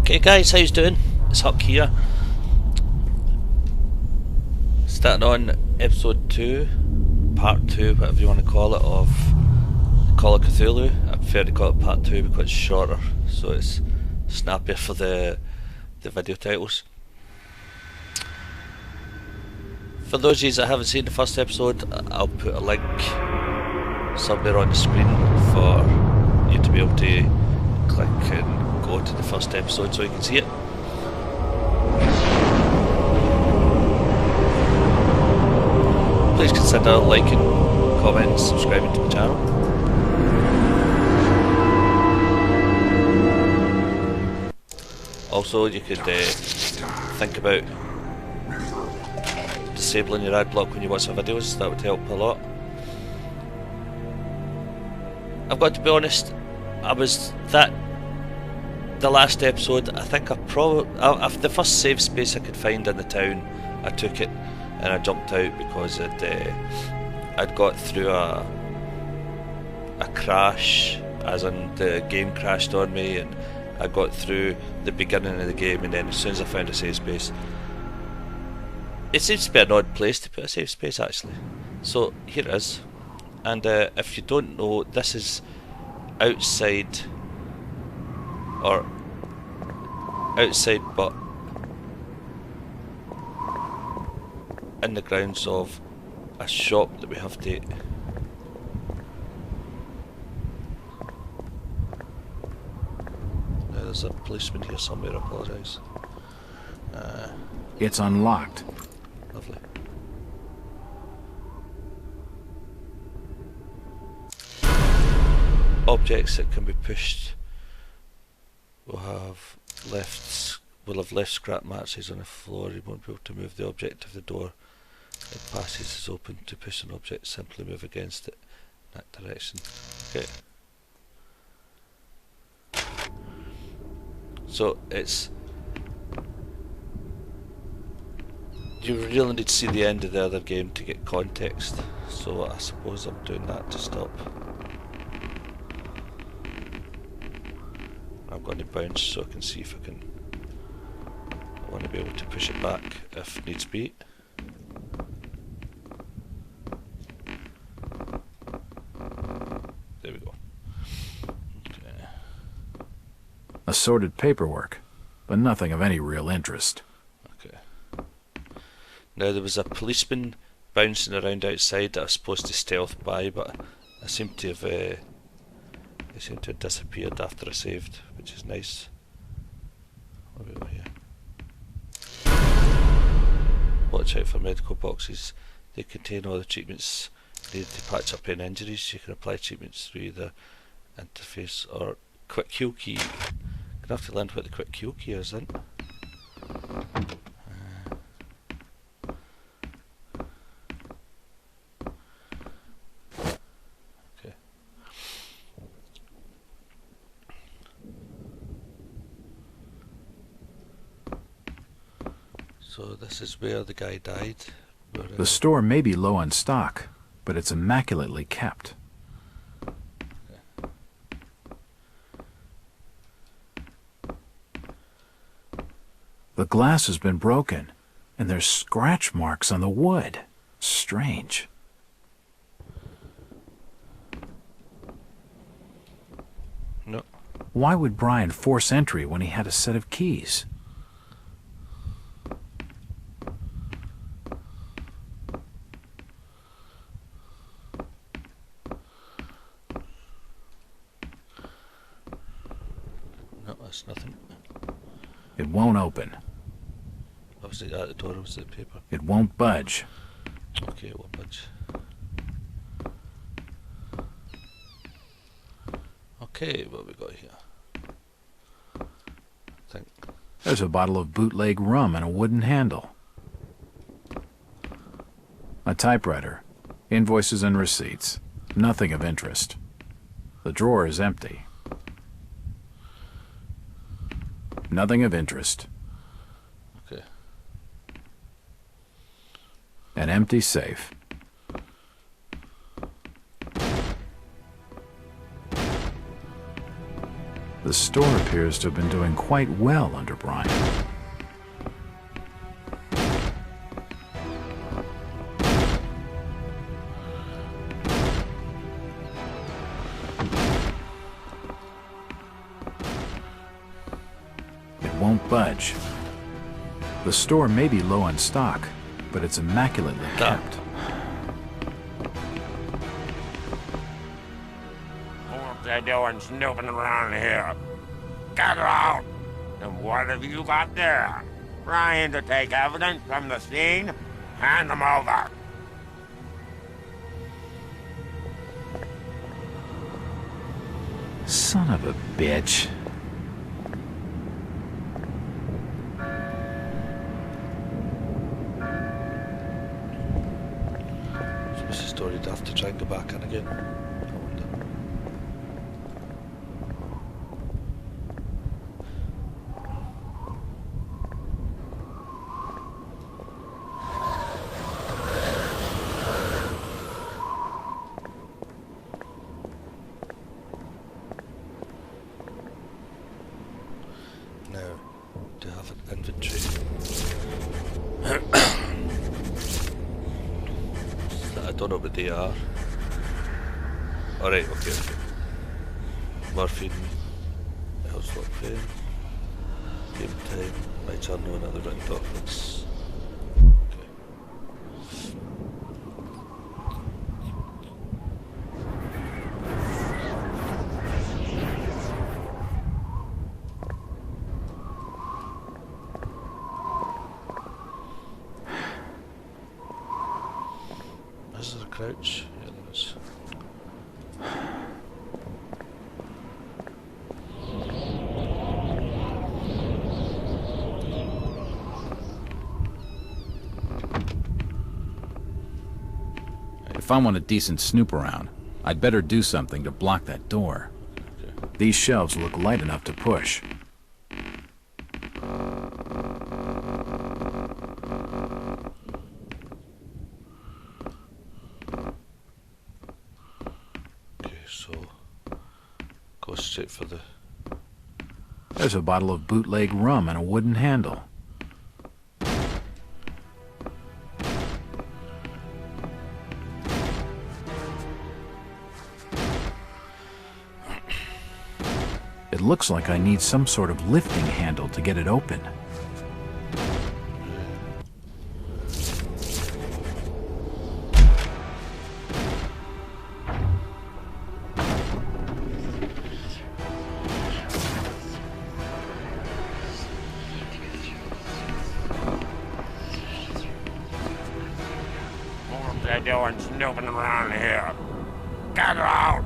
Okay guys, how's doing? It's Huck here. Starting on episode 2, part 2, whatever you want to call it, of Call of Cthulhu. I prefer to call it part 2 because it's shorter, so it's snappier for the video titles. For those of you that haven't seen the first episode, I'll put a link somewhere on the screen for you to be able to click and go to the first episode so you can see it. Please consider liking, commenting, subscribing to the channel. Also, you could think about disabling your ad block when you watch the videos. That would help a lot. I've got to be honest, the last episode, I think the first safe space I could find in the town, I took it and I jumped out because I'd got through a crash, as in the game crashed on me, and I got through the beginning of the game, and then as soon as I found a safe space, it seems to be an odd place to put a safe space actually. So here it is, and if you don't know, this is outside but in the grounds of a shop that we have to there's a policeman here somewhere, I apologise. It's unlocked. Lovely. Objects that can be pushed will have left scrap matches on the floor. You won't be able to move the object if the door it passes is open. To push an object, simply move against it in that direction. Okay. So it's... you really need to see the end of the other game to get context. So I suppose I'm doing that to stop. I'm going to bounce so I can see if I can... I want to be able to push it back if needs be. There we go. Okay. Assorted paperwork, but nothing of any real interest. Okay. Now there was a policeman bouncing around outside that I was supposed to stealth by, but I seem to have they seem to have disappeared after I saved, which is nice. What have we got here? Watch out for medical boxes. They contain all the treatments needed to patch up any injuries. You can apply treatments through either interface or quick heal key. I'm gonna have to learn what the quick heal key is then. Okay. So this is where the guy died. The store may be low on stock, but it's immaculately kept. Okay. The glass has been broken, and there's scratch marks on the wood. Strange. No. Why would Brian force entry when he had a set of keys? No, that's nothing. It won't open. Obviously at the door was the paper. It won't budge. Okay, it won't budge. Okay, what have we got here? I think. There's a bottle of bootleg rum and a wooden handle. A typewriter. Invoices and receipts. Nothing of interest. The drawer is empty. Nothing of interest. Okay. An empty safe. The store appears to have been doing quite well under Brian. It won't budge. The store may be low on stock, but it's immaculately kept. What they doing snooping around here? Get out! And what have you got there? Trying to take evidence from the scene? Hand them over. Son of a bitch. So what's the story? Do I have to try and go back in again? I wonder. Now, do I have an inventory? I don't know what they are. Alright, okay. Morphine, household pain, game time, my turn on other written documents. Okay. Is there a crouch? Yeah, there is. If I want a decent snoop around, I'd better do something to block that door. Okay. These shelves look light enough to push. Okay, so go straight for the. There's a bottle of bootleg rum and a wooden handle. It looks like I need some sort of lifting handle to get it open. What they doing snooping around here? Get out!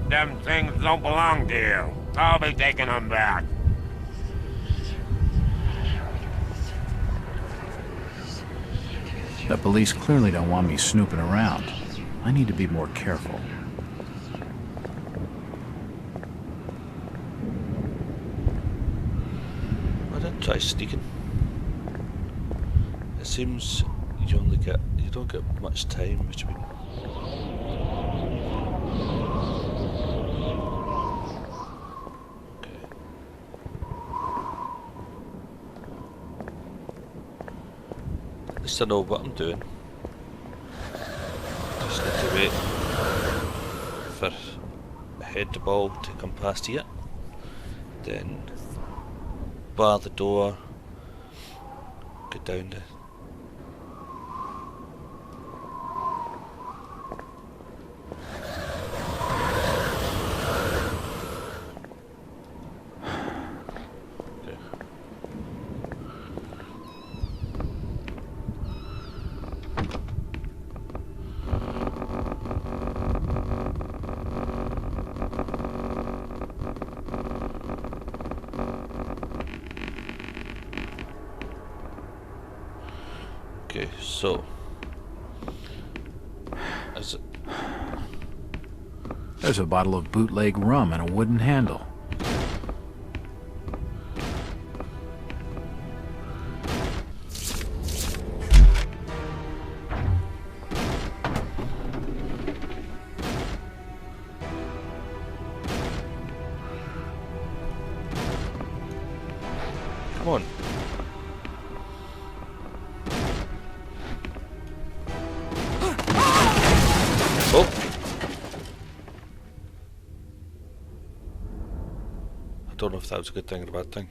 Them things don't belong to you. I'll be taking them back. The police clearly don't want me snooping around. I need to be more careful. I did try sneaking. It seems you don't get much time between. Okay. At least I know what I'm doing. Just need to wait for a head bulb to come past here. Then bar the door, go down the Okay, so is it? There's a bottle of bootleg rum and a wooden handle. Come on. Oh! I don't know if that was a good thing or a bad thing.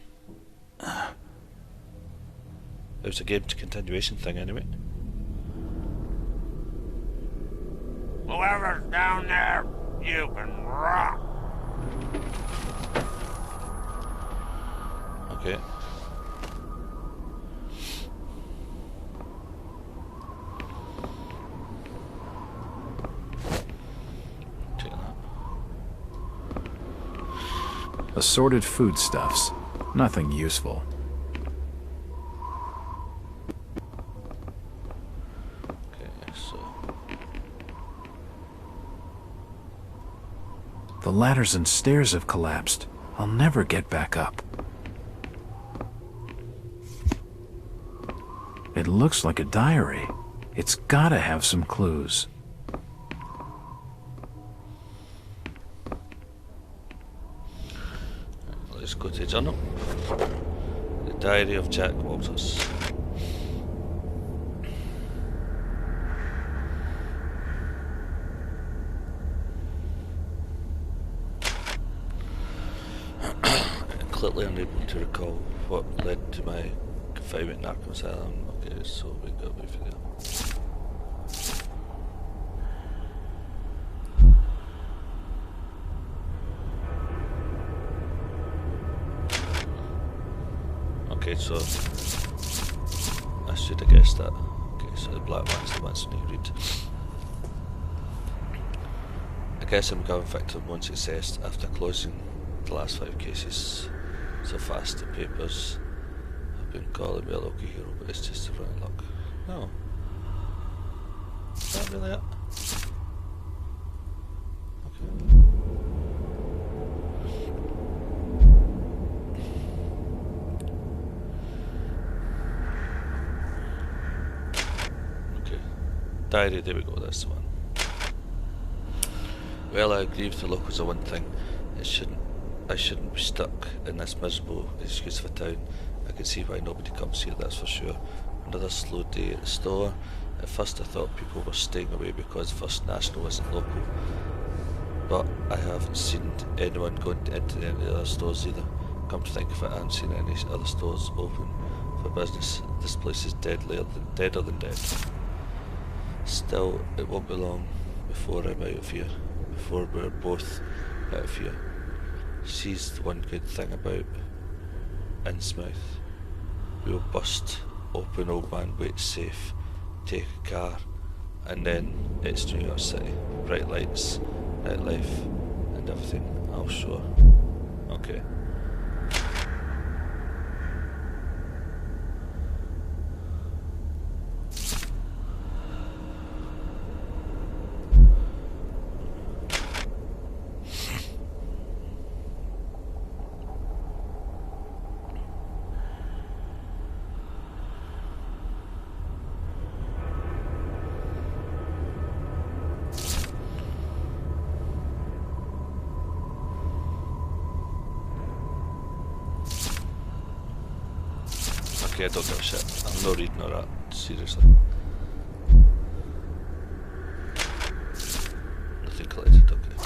It was a game to continuation thing anyway. Whoever's down there, you can rock. Okay. Take that. Assorted foodstuffs. Nothing useful. Okay, so The ladders and stairs have collapsed. I'll never get back up. It looks like a diary. It's gotta have some clues. let's go to the journal. The Diary of Jack Walters. Clearly unable to recall what led to my confinement in Arkham Asylum. Okay, so we got to figure out. Okay, so I should have guessed that. Okay, so the black one's the ones you read. I guess I'm going back to one success after closing the last 5 cases. So fast the papers have been calling me a local hero, but it's just a running luck. No. Is that really it? Okay. Diary, there we go, that's the one. Well, I agree with the locals on one thing. I shouldn't be stuck in this miserable excuse of a town. I can see why nobody comes here, that's for sure. Another slow day at the store. At first I thought people were staying away because First National isn't local. But I haven't seen anyone going into any of the other stores either. Come to think of it, I haven't seen any other stores open for business. This place is deadlier than dead. Still, it won't be long before I'm out of here. Before we're both out of here. Sees the one good thing about Innsmouth. We'll bust open Old Man Waite's safe, take a car, and then it's New York City. Bright lights, nightlife, and everything. I'll show her. Okay. Okay, I don't give a shit. I'm not reading all that, seriously. Nothing collected, okay.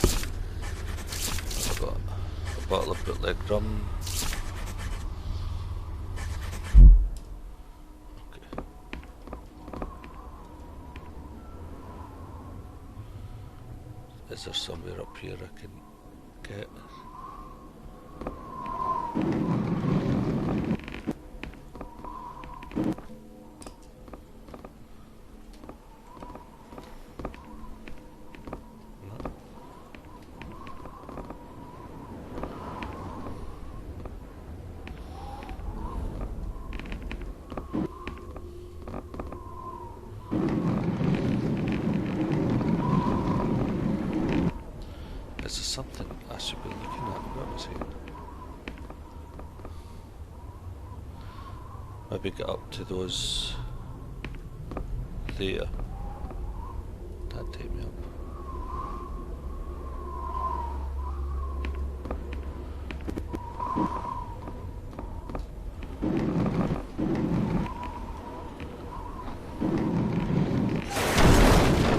I've got a bottle of bootleg rum. Okay. Is there somewhere up here I can get? Is there something I should be looking at? What was it? Maybe get up to those there. That'd take me up.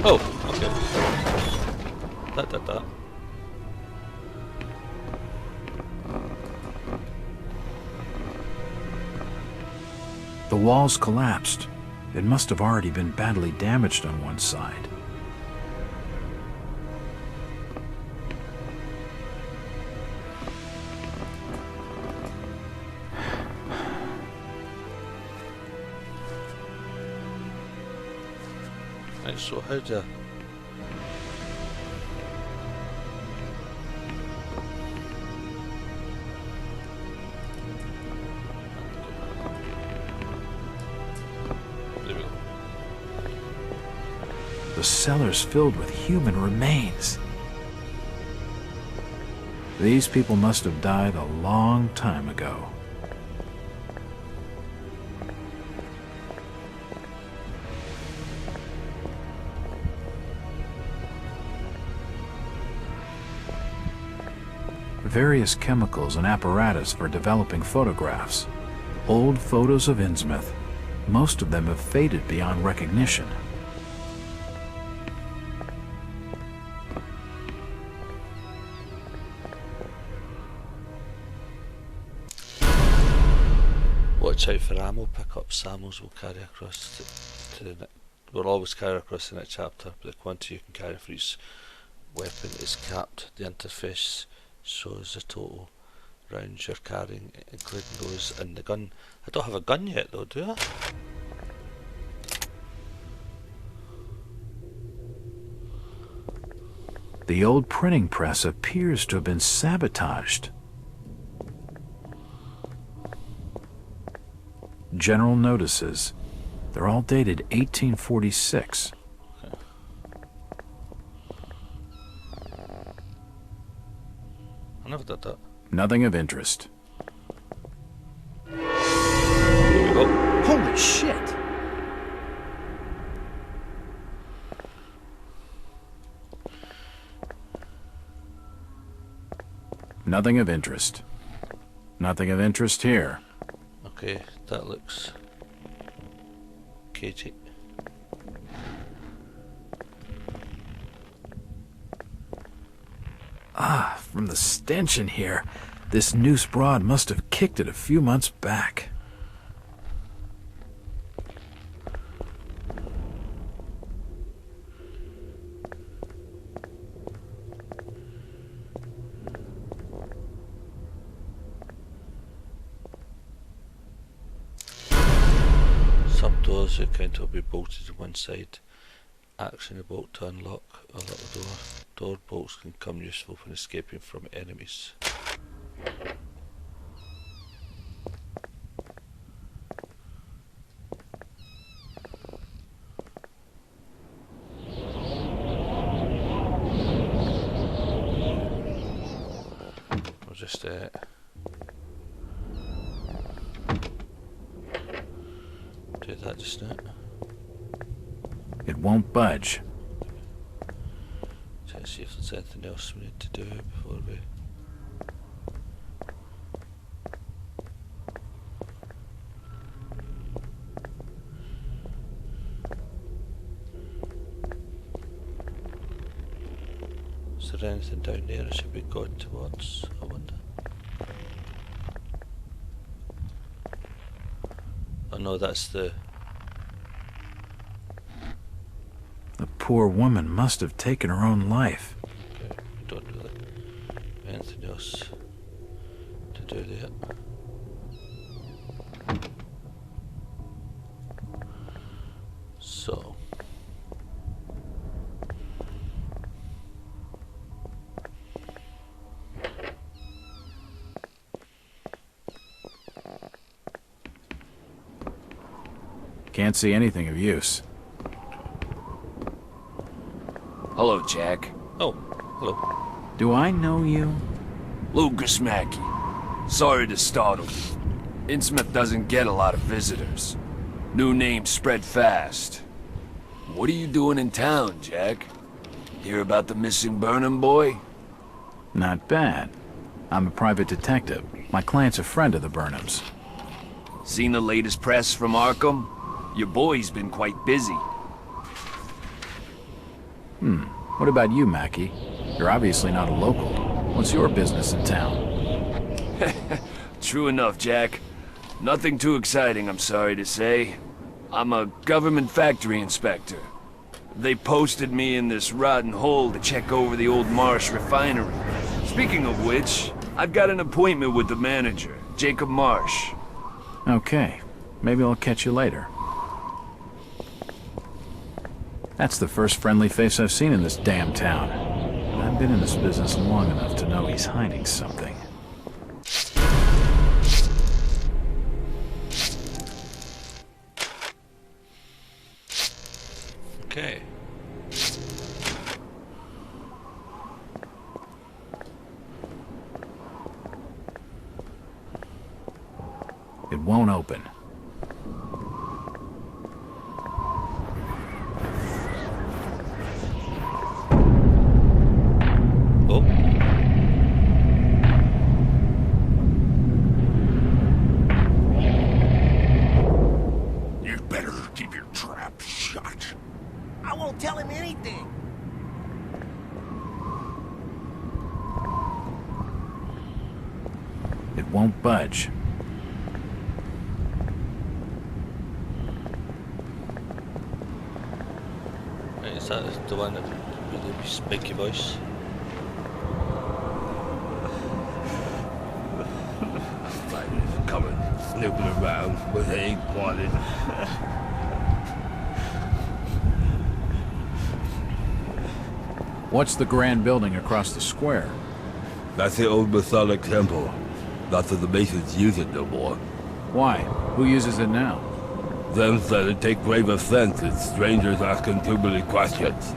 Oh, okay. That did that. The walls collapsed. It must have already been badly damaged on one side. Right, so how do there we go. The cellar's filled with human remains. These people must have died a long time ago. Various chemicals and apparatus for developing photographs. Old photos of Innsmouth. Most of them have faded beyond recognition. Watch out for ammo pickups. Ammos will carry across to the will always carry across the next chapter, but the quantity you can carry for each weapon is capped. The interface shows the total rounds you're carrying, including those in the gun. I don't have a gun yet though, do I? The old printing press appears to have been sabotaged. General notices. They're all dated 1846. I never did that. Nothing of interest. Here we go. Holy shit! Nothing of interest. Nothing of interest here. Okay, that looks cagey. Ah, from the stench in here, this noose broad must have kicked it a few months back. Some doors you count will be bolted to one side. Action the bolt to unlock a little door. Door bolts can come useful when escaping from enemies. I'll just do that just now. It won't budge. Let's see if there's anything else we need to do before we... Is there anything down there I should be going towards, I wonder? Oh no, that's the... The poor woman must have taken her own life. Okay, we don't really have anything else to do there. So... Can't see anything of use. Hello, Jack. Oh, hello. Do I know you? Lucas Mackey. Sorry to startle you. Innsmouth doesn't get a lot of visitors. New names spread fast. What are you doing in town, Jack? Hear about the missing Burnham boy? Not bad. I'm a private detective. My client's a friend of the Burnhams. Seen the latest press from Arkham? Your boy's been quite busy. What about you, Mackie? You're obviously not a local. What's your business in town? True enough, Jack. Nothing too exciting, I'm sorry to say. I'm a government factory inspector. They posted me in this rotten hole to check over the old Marsh refinery. Speaking of which, I've got an appointment with the manager, Jacob Marsh. Okay. Maybe I'll catch you later. That's the first friendly face I've seen in this damn town. But I've been in this business long enough to know he's hiding something. Okay. It won't open. Oh. You better keep your trap shut. I won't tell him anything. It won't budge. Right, is that the one that really spiky voice? Fighters coming, snooping around where they ain't wanted. What's the grand building across the square? That's the old Masonic temple. Lots of the Masons use it no more. Why? Who uses it now? Them said it take grave offense if strangers asking too many questions.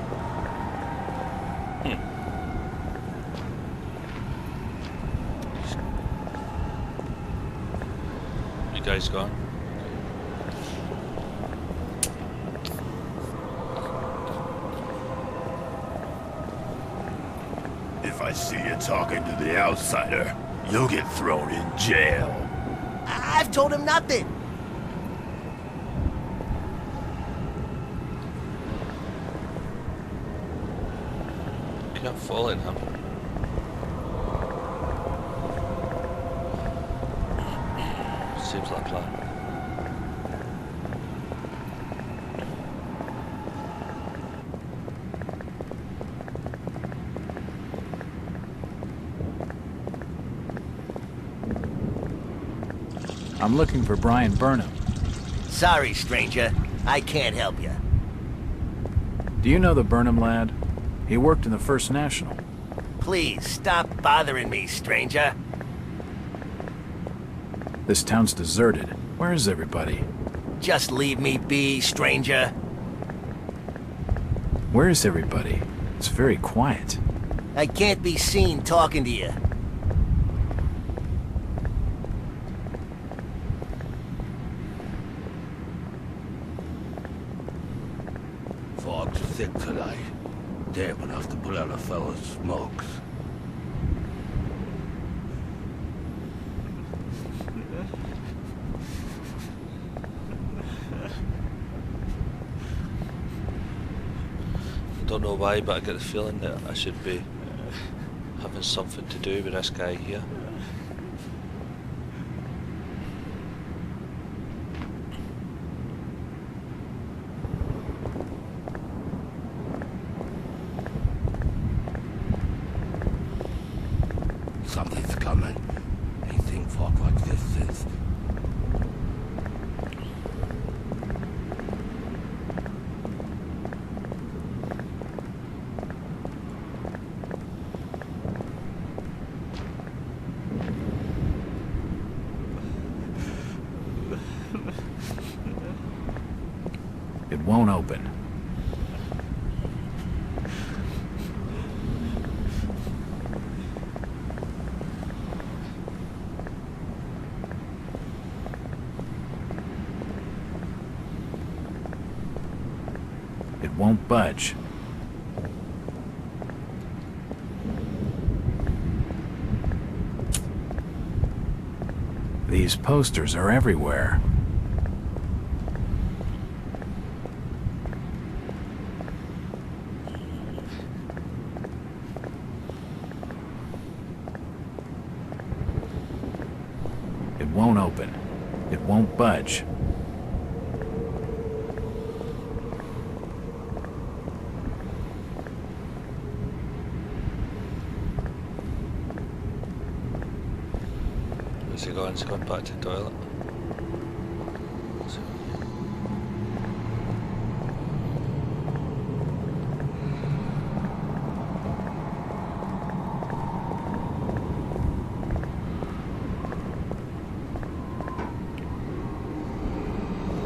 You guys gone? If I see you talking to the outsider, you'll get thrown in jail. I've told him nothing. Can't fall in him. Seems like a plan. I'm looking for Brian Burnham. Sorry, stranger. I can't help you. Do you know the Burnham lad? He worked in the First National. Please, stop bothering me, stranger. This town's deserted. Where is everybody? Just leave me be, stranger. Where is everybody? It's very quiet. I can't be seen talking to you. Fog's thick tonight. Damp enough to put out a fella's smokes. Don't know why, but I get the feeling that I should be having something to do with this guy here. Something's coming. Ain't seen fog like this since. It won't open. It won't budge. These posters are everywhere. won't open. It won't budge. Where's he going? He's going back to the toilet.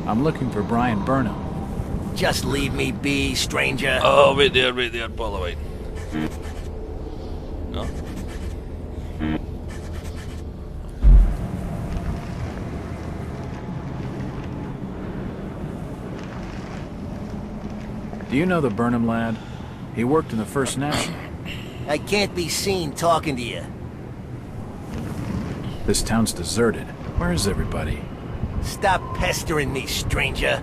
I'm looking for Brian Burnham. Just leave me be, stranger. Oh, wait there, ball of white. No? Do you know the Burnham lad? He worked in the First National. I can't be seen talking to you. This town's deserted. Where is everybody? Stop pestering me, stranger.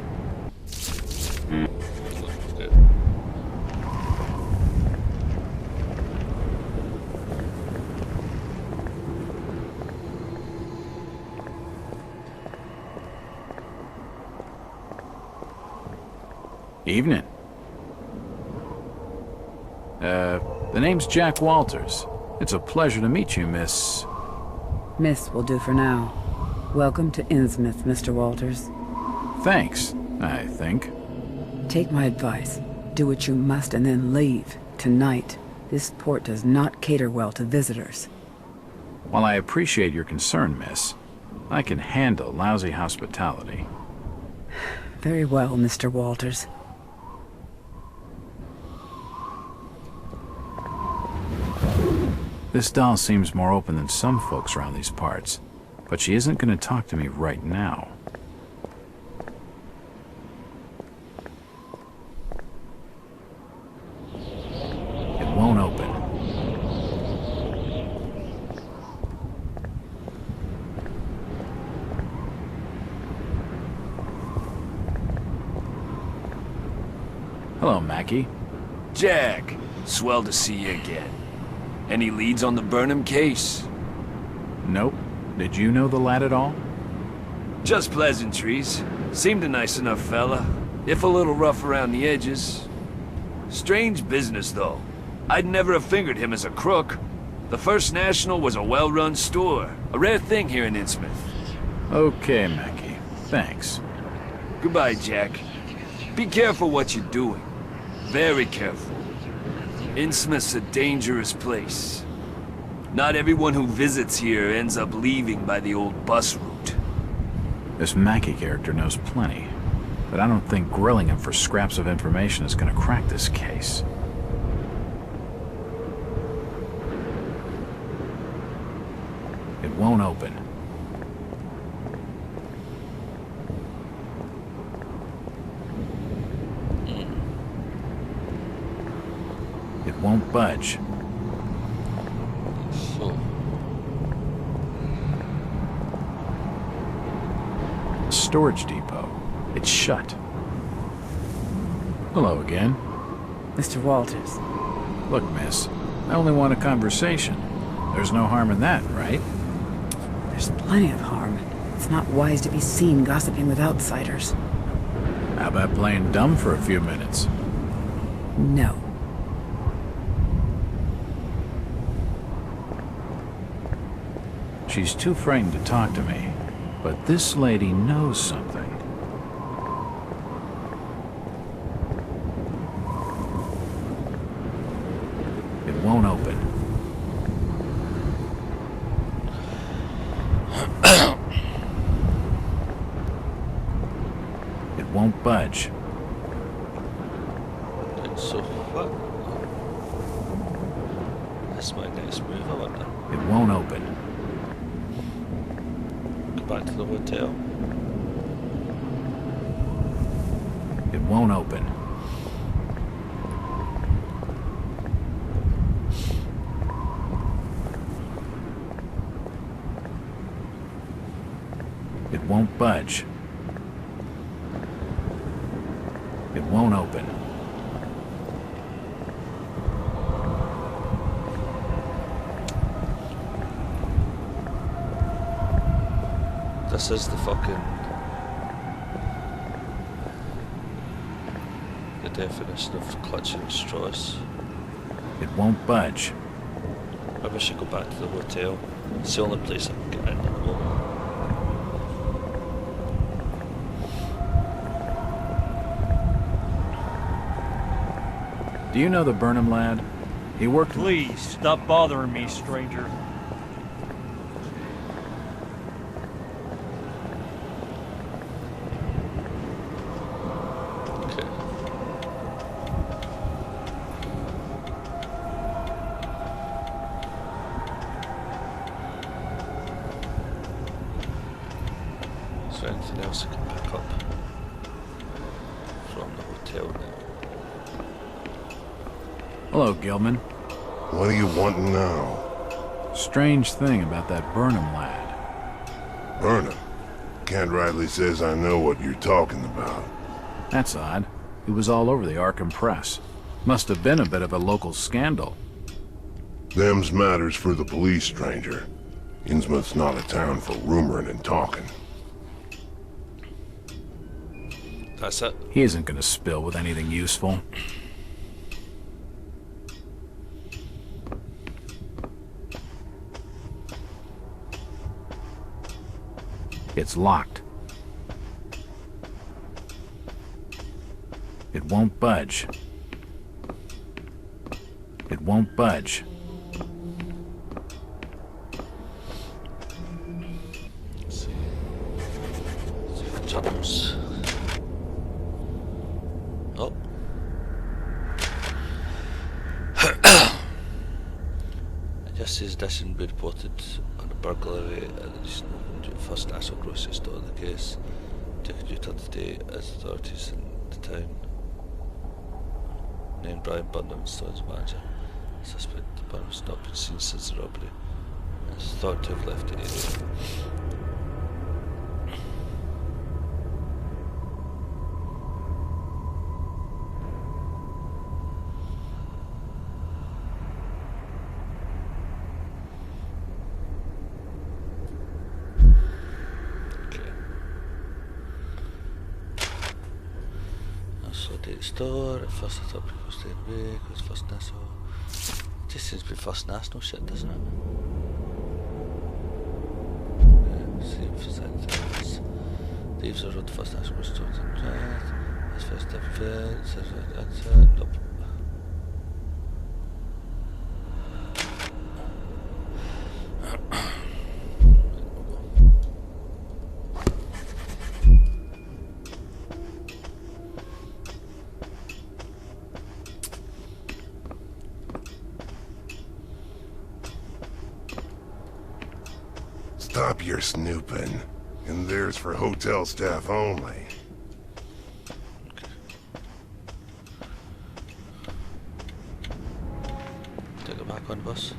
Evening. The name's Jack Walters. It's a pleasure to meet you, Miss... Miss will do for now. Welcome to Innsmouth, Mr. Walters. Thanks, I think. Take my advice. Do what you must and then leave. Tonight. This port does not cater well to visitors. While I appreciate your concern, miss, I can handle lousy hospitality. Very well, Mr. Walters. This doll seems more open than some folks around these parts, but she isn't going to talk to me right now. It won't open. Hello, Mackie. Jack, swell to see you again. Any leads on the Burnham case? Nope. Did you know the lad at all? Just pleasantries. Seemed a nice enough fella, if a little rough around the edges. Strange business, though. I'd never have fingered him as a crook. The First National was a well-run store, a rare thing here in Innsmouth. Okay, Mackie. Thanks. Goodbye, Jack. Be careful what you're doing. Very careful. Innsmouth's a dangerous place. Not everyone who visits here ends up leaving by the old bus route. This Mackie character knows plenty, but I don't think grilling him for scraps of information is going to crack this case. It won't open. It won't budge. So, Storage depot. It's shut. Hello again. Mr. Walters. Look, miss, I only want a conversation. There's no harm in that, right? There's plenty of harm. It's not wise to be seen gossiping with outsiders. How about playing dumb for a few minutes? No. She's too frightened to talk to me, but this lady knows something. It won't open. It won't budge. so what? That's my next move, I wonder. It won't open. Go back to the hotel. It won't open. It won't budge. It won't open. This is the fucking... the definition of clutching at straws. It won't budge. Maybe I should go back to the hotel. It's the only place I can get in at the moment. Do you know the Burnham lad? He worked... Please, stop bothering me, stranger. Okay. Is there anything else I can pick up from the hotel now? Hello, Gilman. What do you want now? Strange thing about that Burnham lad. Burnham. Kent Riley says I know what you're talking about. That's odd. He was all over the Arkham press. Must have been a bit of a local scandal. Them's matters for the police, stranger. Innsmouth's not a town for rumoring and talking. That's it. He isn't gonna spill with anything useful. It's locked. It won't budge. It won't budge. Let's see. See if it turns. Oh. It just says this and be reported on a burglary at the First National Grocery Store in the case. Taken due to today as authorities in the town. Named Brian Burnham, store's manager. Suspect Burnham's not been seen since the robbery. It's thought to have left the area. Store at first I thought people stayed away because First National. It just seems to be First National shit, doesn't it? Yeah, see if there's anything else. Thieves are road First National Store. That's first event. That's it. Nope. Stop your snooping. And there's for hotel staff only. Take it back on bus.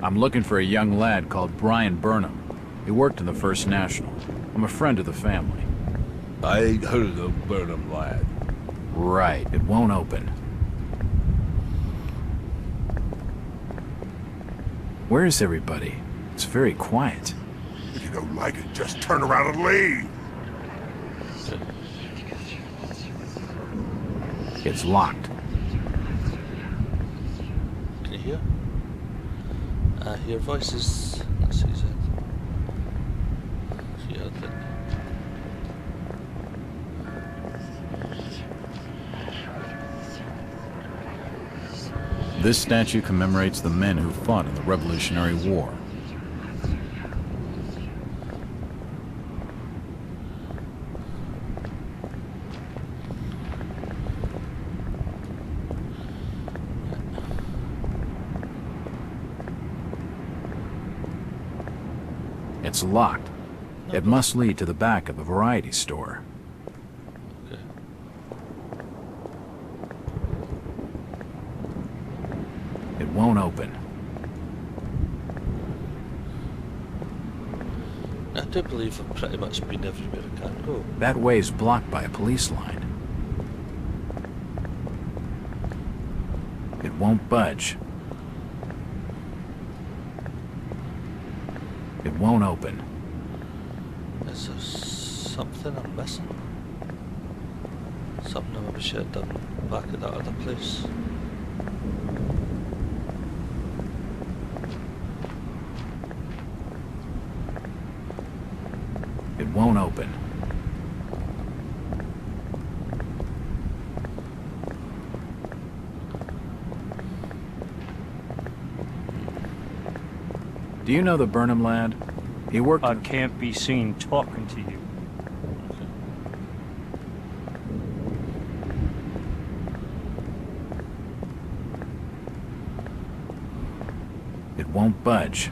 I'm looking for a young lad called Brian Burnham. He worked in the First National. I'm a friend of the family. I ain't heard of the Burnham lad. Right, it won't open. Where is everybody? It's very quiet. If you don't like it, just turn around and leave. It's locked. Can you hear? I hear voices. Let's see, is it? She heard it. This statue commemorates the men who fought in the Revolutionary War. It's locked. It must lead to the back of a variety store. Okay. It won't open. I do believe I've pretty much been everywhere I can go. That way is blocked by a police line. It won't budge. It won't open. Is there something I'm missing? Something I maybe should have done back at that other place? It won't open. Do you know the Burnham lad? He worked... I can't be seen talking to you. It won't budge.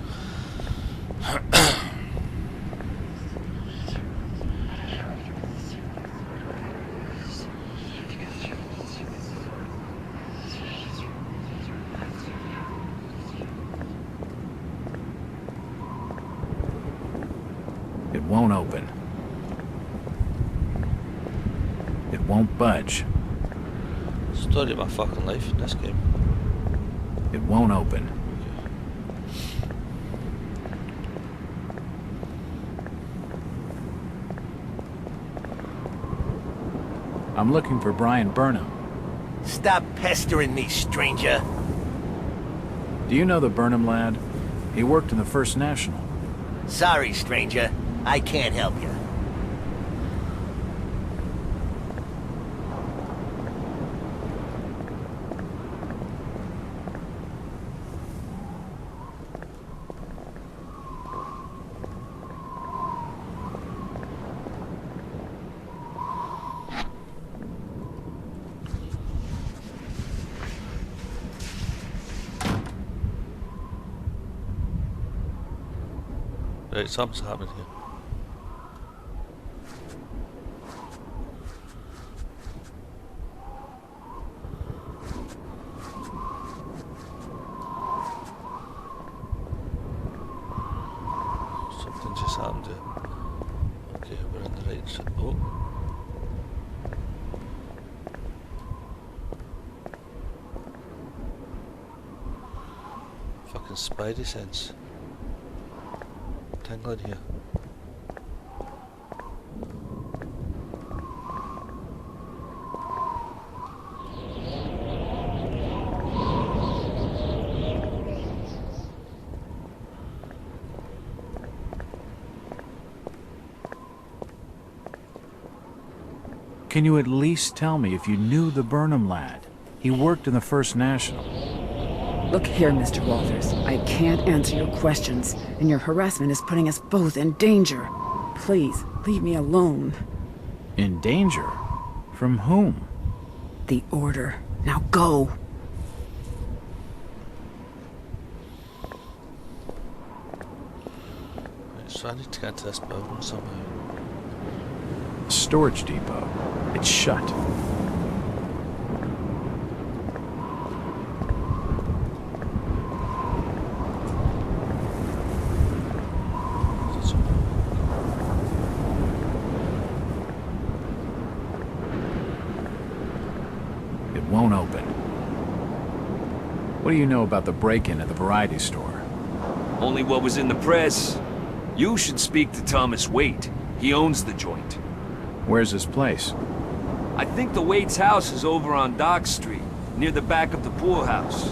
It won't open. It won't budge. Story of my fucking life in this game. It won't open. I'm looking for Brian Burnham. Stop pestering me, stranger. Do you know the Burnham lad? He worked in the First National. Sorry, stranger. I can't help you. Right, something's happening here. Something just happened here. Okay, we're in the right side. Oh. Fucking spidey sense. Tingling here. Can you at least tell me if you knew the Burnham lad? He worked in the First National. Look here, Mr. Walters. I can't answer your questions, and your harassment is putting us both in danger. Please, leave me alone. In danger? From whom? The Order. Now go. Right, so I need to get to this building somehow. Storage depot. It's shut. It won't open. What do you know about the break-in at the variety store? Only what was in the press. You should speak to Thomas Waite. He owns the joint. Where's his place? I think the Waite's house is over on Dock Street, near the back of the poorhouse.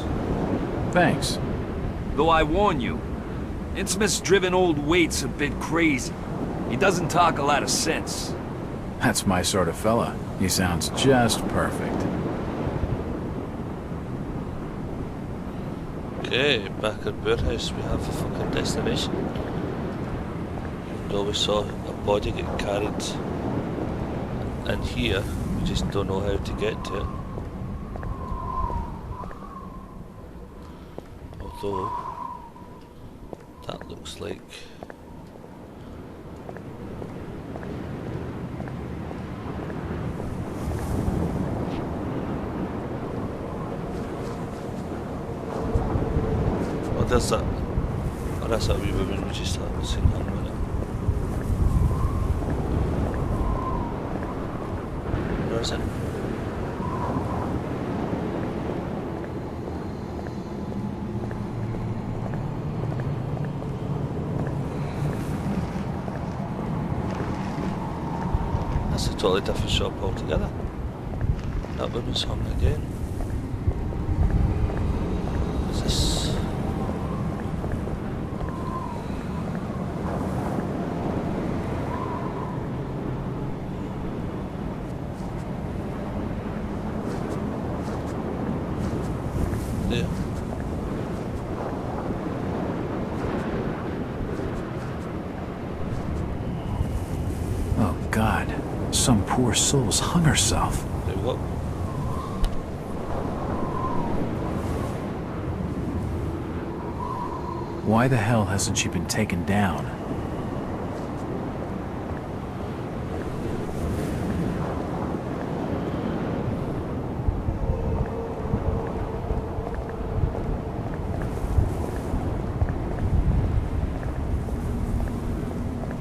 Thanks. Though I warn you, Innsmouth's driven old Waite's a bit crazy. He doesn't talk a lot of sense. That's my sort of fella. He sounds just perfect. Okay, back at Boorhouse we have a fucking destination. Even though we saw a body get carried in here, we just don't know how to get to it. Although, that looks like... Oh, there's that. Oh, that's that wee woman we just haven't seen her in a minute. Where is it? That's a totally different shop altogether. That woman's song again. What's this? There. Oh, God. Some poor soul's hung herself. There we go. Why the hell hasn't she been taken down?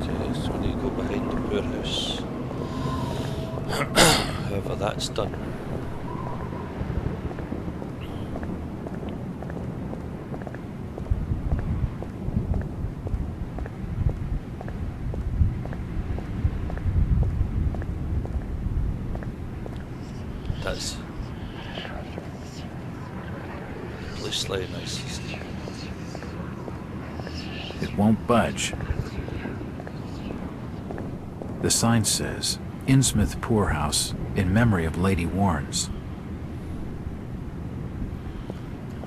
Okay, so we need to go behind the warehouse. However, that's done. That's police line, I see. It won't budge. The sign says, Innsmouth Poorhouse, in memory of Lady Warnes.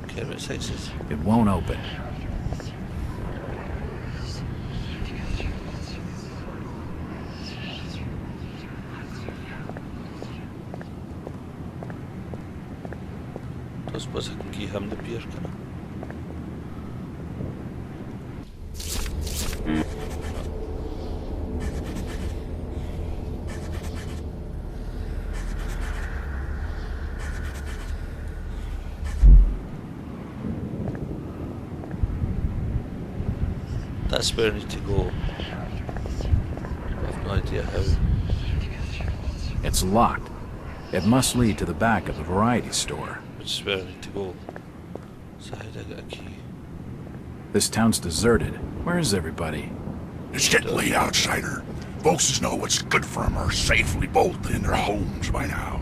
Okay, what it says. It won't open. I suppose I can give him the beer, can I? That's where I need to go. I have no idea how. It's locked. It must lead to the back of the variety store. Which is where I need to go. So how do I get a key? This town's deserted. Where is everybody? It's getting late, outsider. Folks who know what's good for 'em are safely bolted in their homes by now.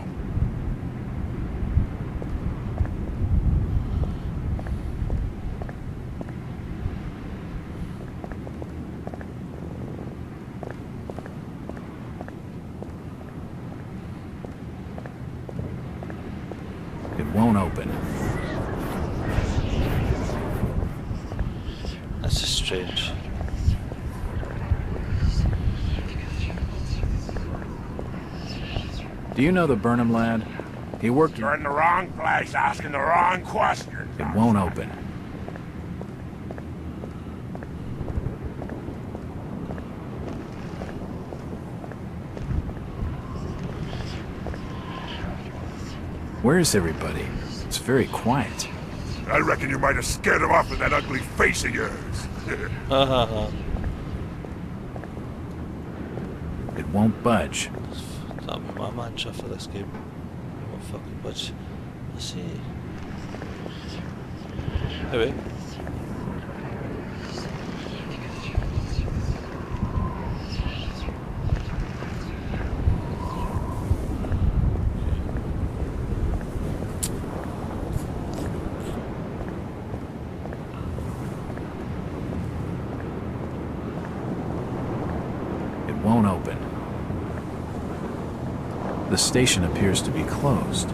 It won't open. That's just strange. Do you know the Burnham lad? He worked... You're in the wrong place, asking the wrong questions. It won't open. Where is everybody? It's very quiet. I reckon you might have scared him off with that ugly face of yours. It won't budge. That'll be my mantra for this game. It won't fucking budge. Let's see. Anyway. It won't open. The station appears to be closed.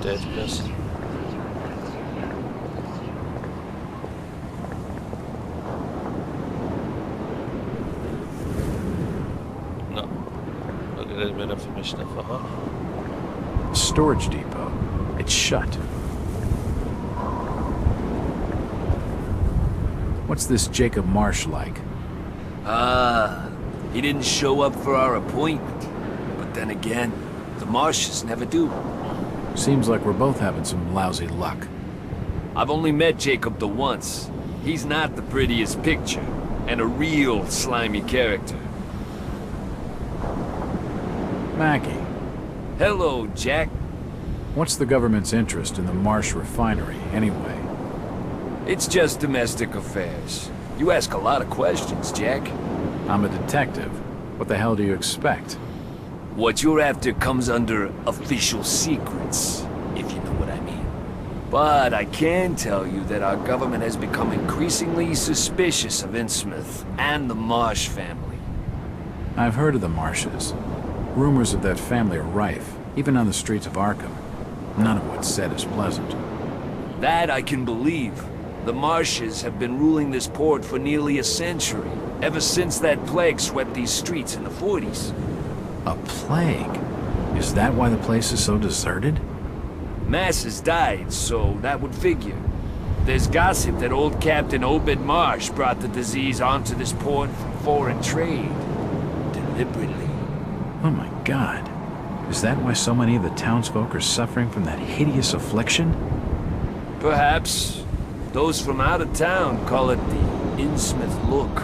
Dead person. No. Not getting any more information for her. Storage depot. It's shut. What's this Jacob Marsh like? He didn't show up for our appointment. But then again, the Marshes never do. Seems like we're both having some lousy luck. I've only met Jacob the once. He's not the prettiest picture, and a real slimy character. Mackie, Hello, Jack. what's the government's interest in the Marsh refinery, anyway? It's just domestic affairs. You ask a lot of questions, Jack. I'm a detective. What the hell do you expect? What you're after comes under official secrets, if you know what I mean. But I can tell you that our government has become increasingly suspicious of Innsmouth and the Marsh family. I've heard of the Marshes. Rumors of that family are rife, even on the streets of Arkham. None of what's said is pleasant. That I can believe. The Marshes have been ruling this port for nearly a century, ever since that plague swept these streets in the 40s. A plague? Is that why the place is so deserted? Masses died, so that would figure. There's gossip that old Captain Obed Marsh brought the disease onto this port from foreign trade. Deliberately. Oh my god. Is that why so many of the townsfolk are suffering from that hideous affliction? Perhaps. Those from out of town call it the Innsmouth look.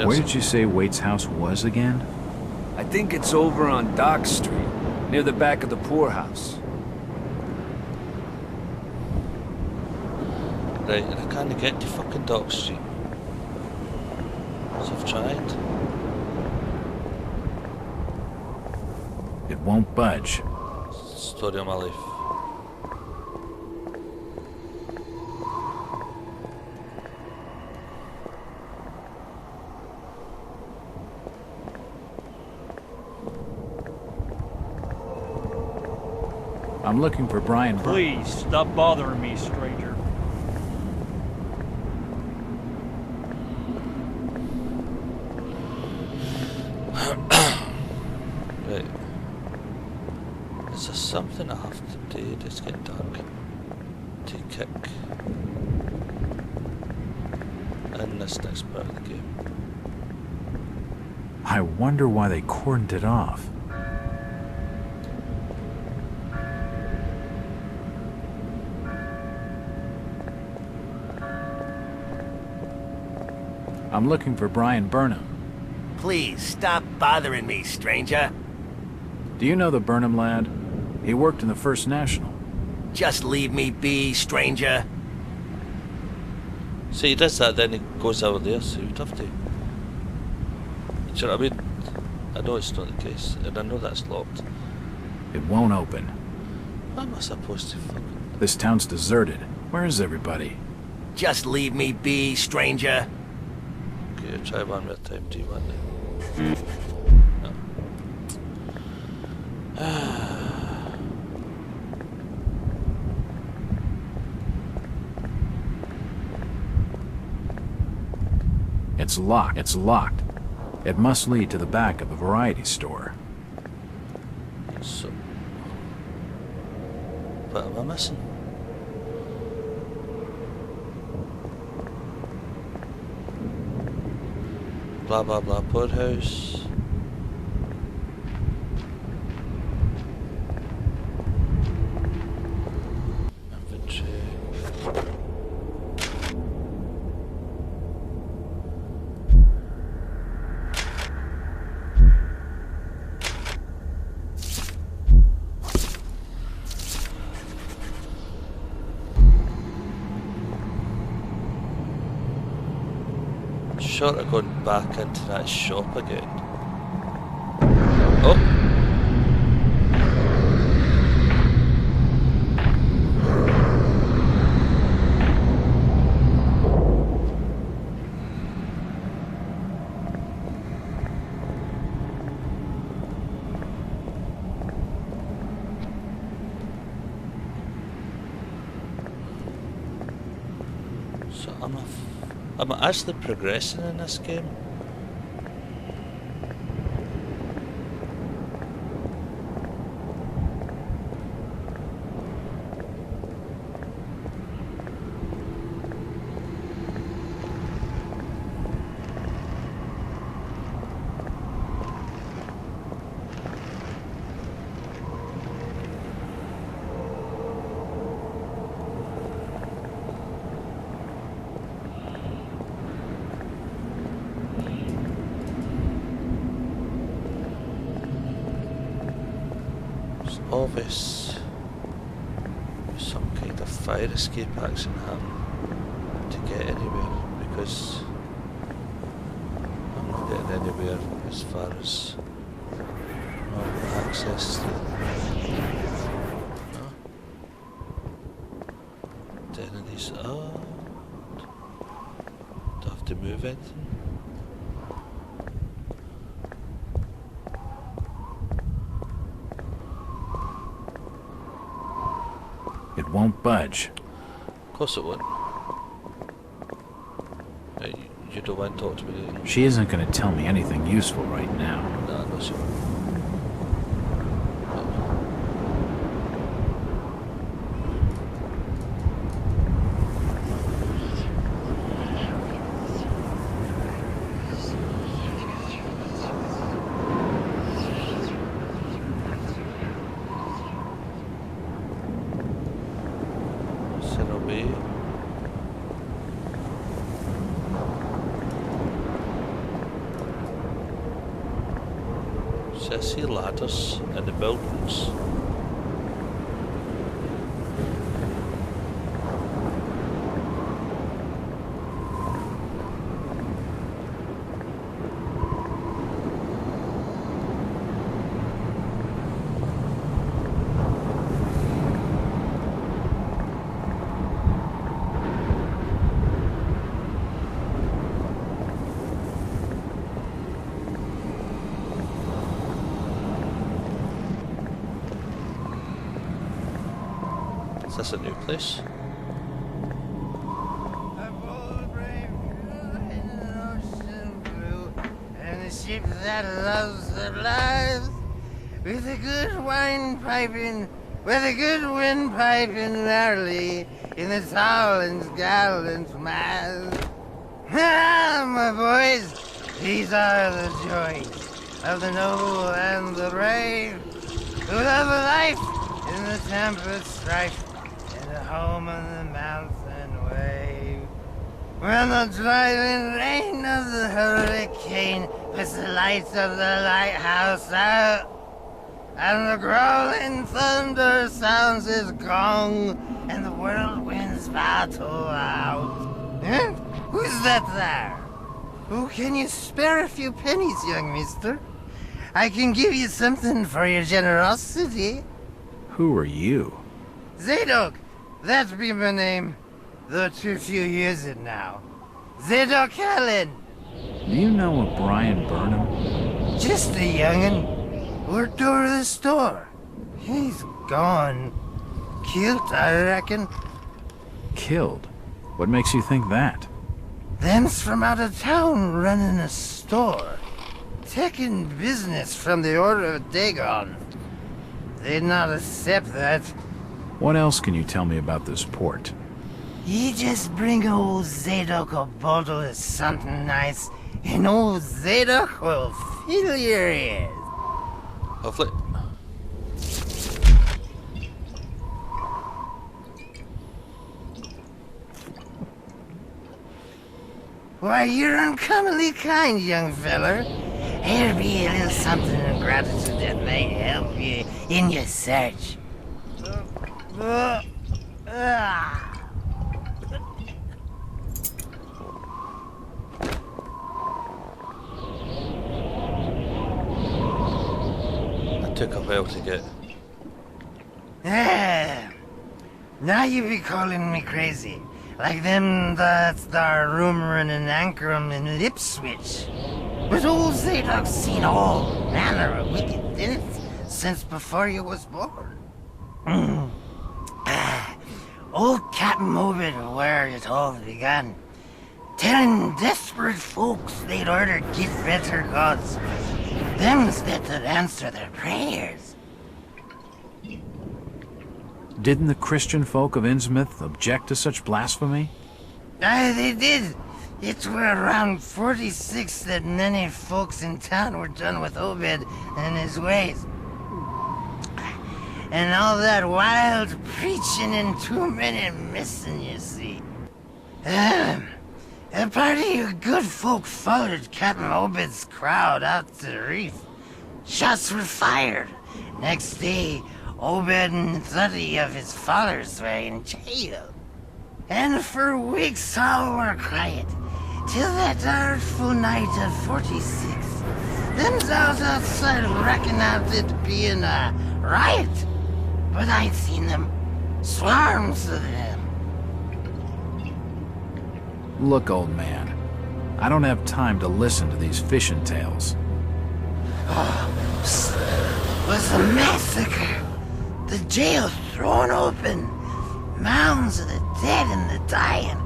Where did you say Waite's house was again? I think it's over on Dock Street, near the back of the poorhouse. Right, and I can't get to fucking Dock Street. So I've tried. It won't budge. Story of my life. I'm looking for Brian Please, stop bothering me, stranger. Right. Is there something I have to do? It's getting dark. To kick in this next part of the game. I wonder why they cordoned it off. I'm looking for Brian Burnham. Please, stop bothering me, stranger. Do you know the Burnham lad? He worked in the First National. Just leave me be, stranger. So he does that, then he goes over there, so you'd have to. Do you know what I mean? I know it's not the case, and I know that's locked. It won't open. How am I supposed to fucking... This town's deserted. Where is everybody? Just leave me be, stranger. Okay, try one more time, do you want it? No. It's locked. It's locked. It must lead to the back of a variety store. So... What am I missing? Blah blah blah, poorhouse. Inventory. Short of going back into that shop again. Oh! So I'm actually progressing in this game. obvious some kind of fire escape action happen to get anywhere, because I'm not getting anywhere as far as normal access to. No. To any of these. Oh, do I have to move anything? It won't budge. Of course it won't. You don't want to talk to me, do you? She isn't going to tell me anything useful right now. No, no, she won't. I see ladders in the buildings. Is this a new place? And the ship that loves the lives, with a good wine piping, with a good wind piping merrily in the towns gallant mass. Ah, my boys, these are the joys of the noble and the brave, who love a life in the tempest strife, in the home of the mountain wave. When the driving rain of the hurricane puts the lights of the lighthouse out, and the growling thunder sounds his gong, and the whirlwinds battle out. Eh? Who's that there? Oh, can you spare a few pennies, young mister? I can give you something for your generosity. Who are you? Zadok, that be my name, though too few years it now. Zadok Allen. Do you know a Brian Burnham? Just a young'un. Worked over the store. He's gone. Killed, I reckon. Killed? What makes you think that? Them's from out of town running a store. Taking business from the Order of Dagon. They'd not accept that. What else can you tell me about this port? You just bring old Zadok a bottle of something nice, and old Zadok will fill your ears. Hopefully. Why, you're uncommonly kind, young feller. Here'll be a little something of gratitude that may help you in your search. It took a while to get. Now you be calling me crazy. Like them that's thar rumoring in Ankrum and Ipswich. But old Zadok's seen all manner of wicked things since before you was born. Old Captain Obed where it all began. Telling desperate folks they'd order get better gods. Them's that would answer their prayers. Didn't the Christian folk of Innsmouth object to such blasphemy? Aye, they did. It were around 46 that many folks in town were done with Obed and his ways. And all that wild preaching and too many missing, you see. A party of good folk followed Captain Obed's crowd out to the reef. Shots were fired. Next day, Obed and 30 of his followers were in jail. And for weeks all were quiet, till that artful night of 46. Them's out outside recking out it being a riot. But I'd seen them, swarms of them. Look, old man, I don't have time to listen to these fishing tales. Was a massacre. The jail thrown open. Mounds of the dead and the dying.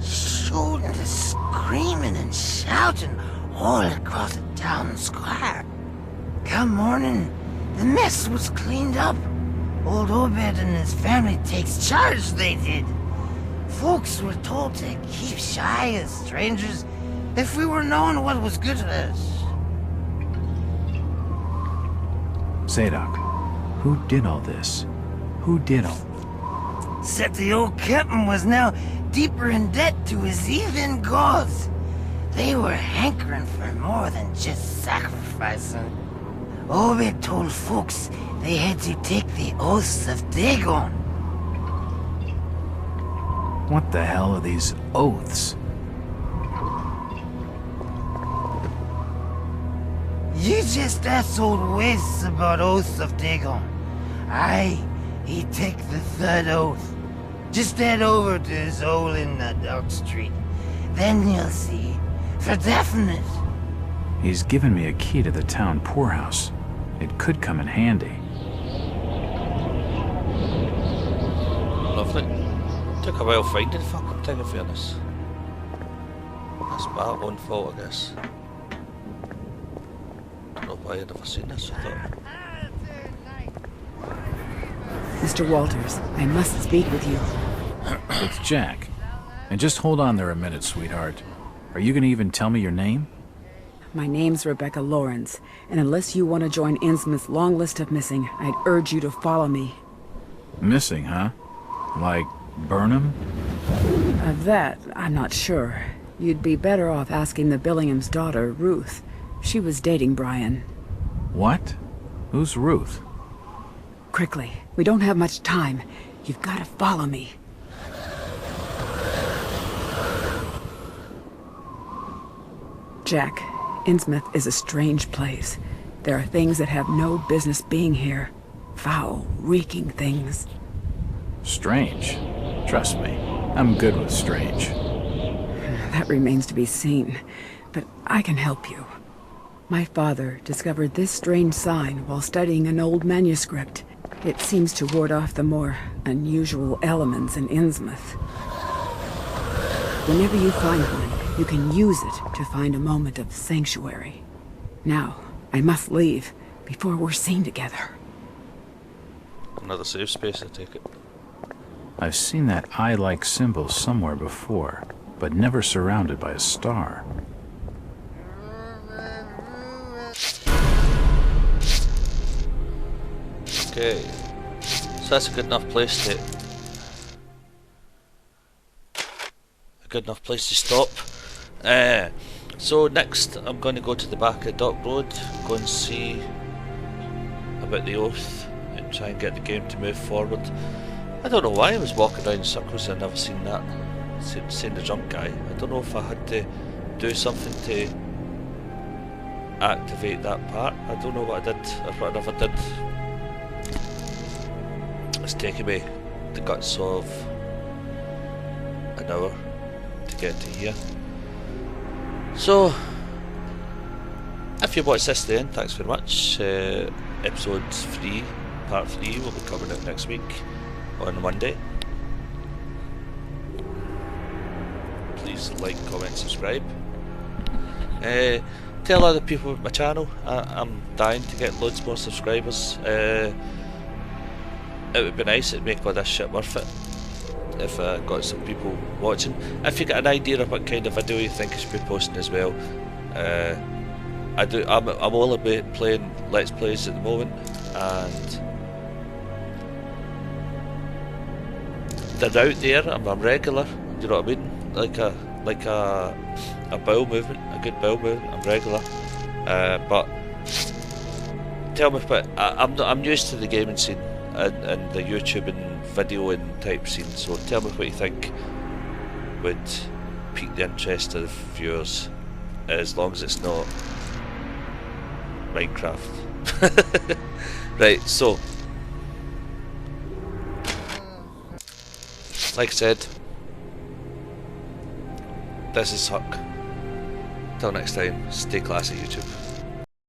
Shooting, screaming and shouting all across the town square. Come morning, the mess was cleaned up. Old Obed and his family takes charge, they did. Folks were told to keep shy as strangers if we were knowing what was good for us. Zadok, who did all this? Who did all? Said the old captain was now deeper in debt to his heathen gods. They were hankering for more than just sacrificing. Obed told folks they had to take the oaths of Dagon. What the hell are these oaths? You just asked old Wes about oaths of Dagon. Aye, he take the third oath. Just head over to his hole in the Dark Street. Then you'll see, for definite. He's given me a key to the town poorhouse. It could come in handy. Lovely. Took a while finding the fucking thing, in fairness. That's my own fault, I guess. Don't know why I'd never seen this, I thought. Mr. Walters, I must speak with you. It's Jack. And just hold on there a minute, sweetheart. Are you gonna even tell me your name? My name's Rebecca Lawrence, and unless you want to join Innsmouth's long list of missing, I'd urge you to follow me. Missing, huh? Like Burnham? Of that, I'm not sure. You'd be better off asking the Billingham's daughter, Ruth. She was dating Brian. What? Who's Ruth? Quickly, we don't have much time. You've got to follow me. Jack, Innsmouth is a strange place. There are things that have no business being here. Foul, reeking things. Strange. Trust me, I'm good with strange. That remains to be seen, but I can help you. My father discovered this strange sign while studying an old manuscript. It seems to ward off the more unusual elements in Innsmouth. Whenever you find one, you can use it to find a moment of sanctuary. Now, I must leave before we're seen together. Another safe space, I take it. I've seen that eye-like symbol somewhere before, but never surrounded by a star. Okay, so that's a good enough place to stop. So next I'm going to go to the back of Dock Road, go and see about the oath and try and get the game to move forward. I don't know why I was walking around in circles and I've never seen that, seen the drunk guy. I don't know if I had to do something to activate that part. I don't know what I did or what I never did. It's taken me the guts of an hour to get to here. So, if you watched this to the end, thanks very much. Episode 3, part 3 will be coming out next week on Monday. Please like, comment, subscribe. Tell other people about my channel. I'm dying to get loads more subscribers. It would be nice, it'd make all this shit worth it if I got some people watching. If you get an idea of what kind of video you think I should be posting as well, I'm only playing Let's Plays at the moment, and they're out there. I'm a regular. Do you know what I mean? Like a bowel movement, a good bowel movement. I'm regular, but tell me, but I'm used to the gaming scene. and the YouTube and video and type scene. So tell me what you think would pique the interest of viewers, as long as it's not Minecraft. Right, so like I said, this is Huck. Till next time, stay classy, YouTube.